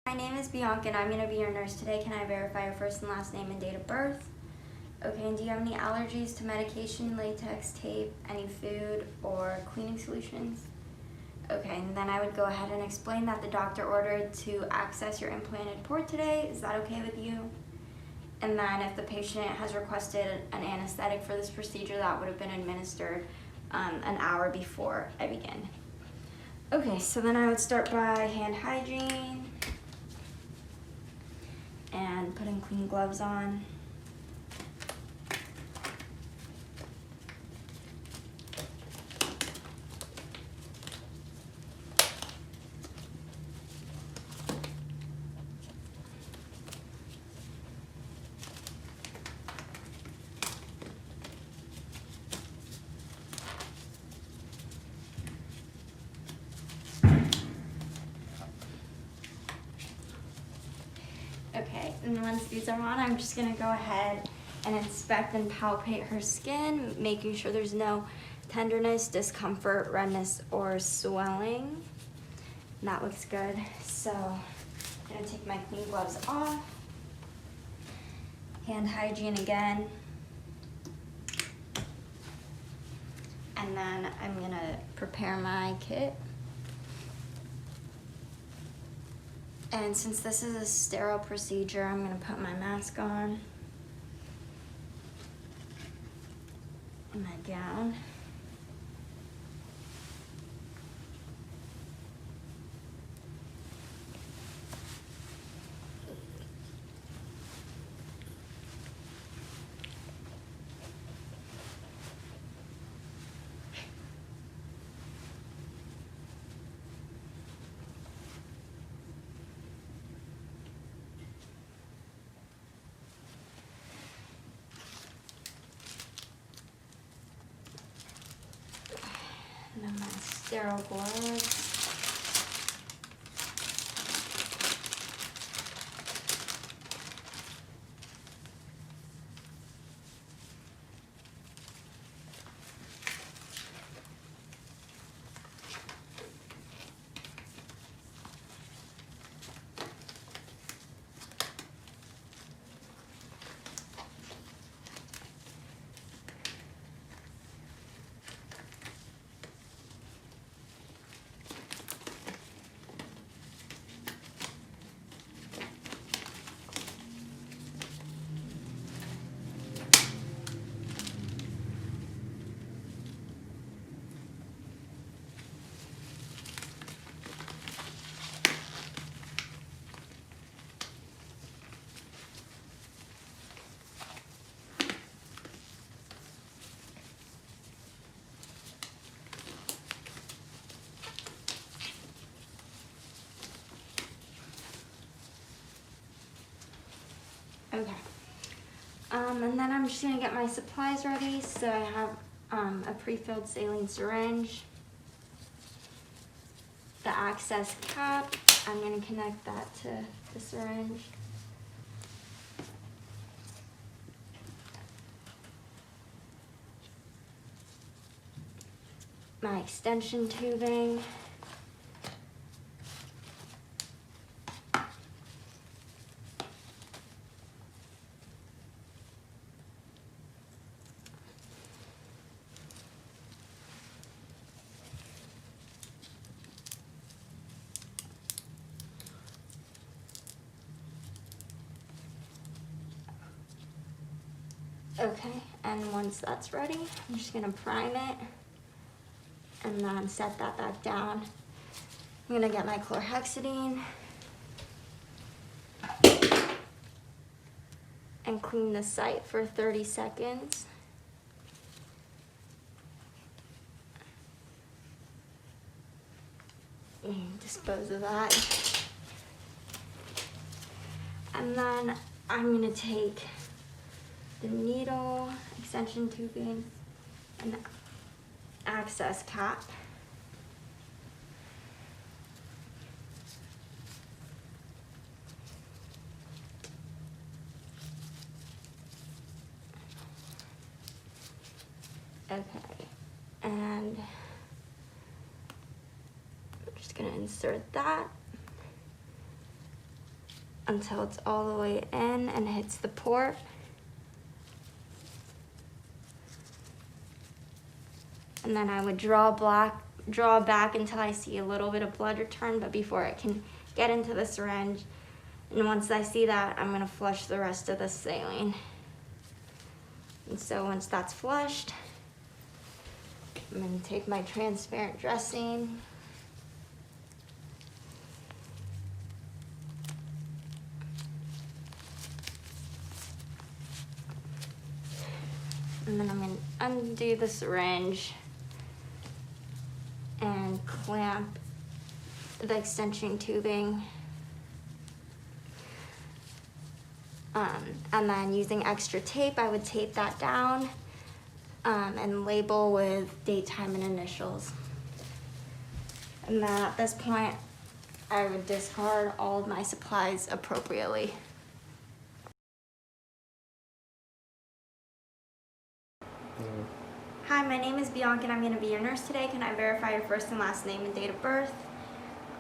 My name is Bianca and I'm going to be your nurse today. Can I verify your first and last name and date of birth? Okay, and do you have any allergies to medication, latex, tape, any food, or cleaning solutions? Okay, and then I would go ahead and explain that the doctor ordered to access your implanted port today. Is that okay with you? And then if the patient has requested an anesthetic for this procedure, that would have been administered an hour before I begin. Okay, so then I would start by hand hygiene and putting clean gloves on. Okay, and once these are on, I'm just gonna go ahead and inspect and palpate her skin, making sure there's no tenderness, discomfort, redness, or swelling. And that looks good. So I'm gonna take my clean gloves off. Hand hygiene again. And then I'm gonna prepare my kit. And since this is a sterile procedure, I'm gonna put my mask on and my gown. And then my sterile gloves. Okay. And then I'm just gonna get my supplies ready. So I have a pre-filled saline syringe, the access cap. I'm gonna connect that to the syringe. My extension tubing. Okay, and once that's ready, I'm just gonna prime it and then set that back down. I'm gonna get my chlorhexidine and clean the site for 30 seconds. And dispose of that. And then I'm gonna take the needle, extension tubing, and the access cap. Okay, and I'm just gonna insert that. until it's all the way in and hits the port. And then I would draw back until I see a little bit of blood return, but before it can get into the syringe. And once I see that, I'm gonna flush the rest of the saline. And so once that's flushed, I'm gonna take my transparent dressing. And then I'm gonna undo the syringe and clamp the extension tubing. And then using extra tape, I would tape that down and label with date, time, and initials. And then at this point, I would discard all of my supplies appropriately. Hi, my name is Bianca and I'm going to be your nurse today. Can I verify your first and last name and date of birth?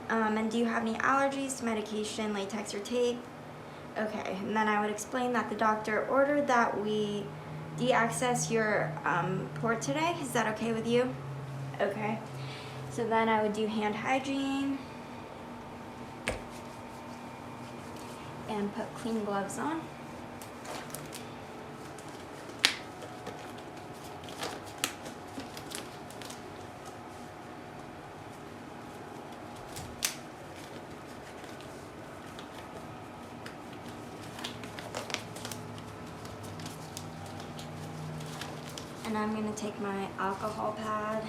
And do you have any allergies to medication, latex, or tape? Okay, and then I would explain that the doctor ordered that we de-access your port today. Is that okay with you? Okay. So then I would do hand hygiene and put clean gloves on. And I'm going to take my alcohol pad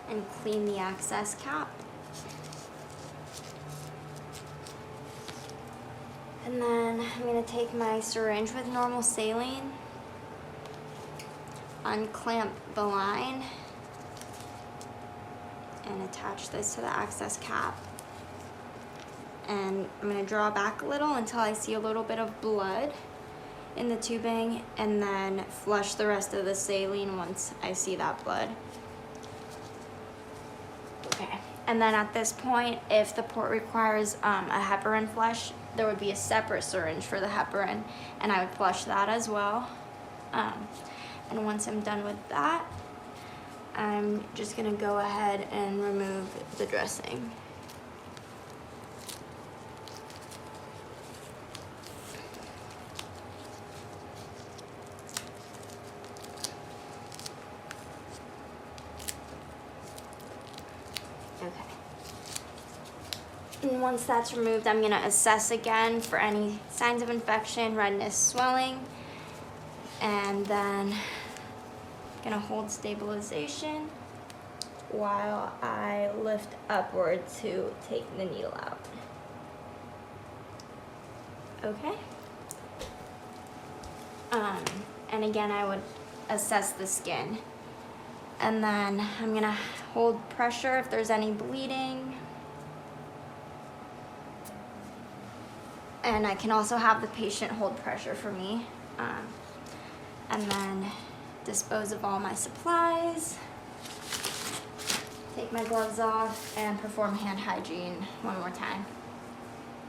and clean the access cap. And then I'm going to take my syringe with normal saline, unclamp the line, and attach this to the access cap. And I'm going to draw back a little until I see a little bit of blood in the tubing, and then flush the rest of the saline once I see that blood. Okay. And then at this point, if the port requires a heparin flush, there would be a separate syringe for the heparin, and I would flush that as well. And once I'm done with that, I'm just gonna go ahead and remove the dressing. Okay. And once that's removed, I'm gonna assess again for any signs of infection, redness, swelling, and then gonna hold stabilization while I lift upward to take the needle out. Okay. And again, I would assess the skin. And then I'm gonna hold pressure if there's any bleeding. And I can also have the patient hold pressure for me. And then dispose of all my supplies, take my gloves off, and perform hand hygiene one more time.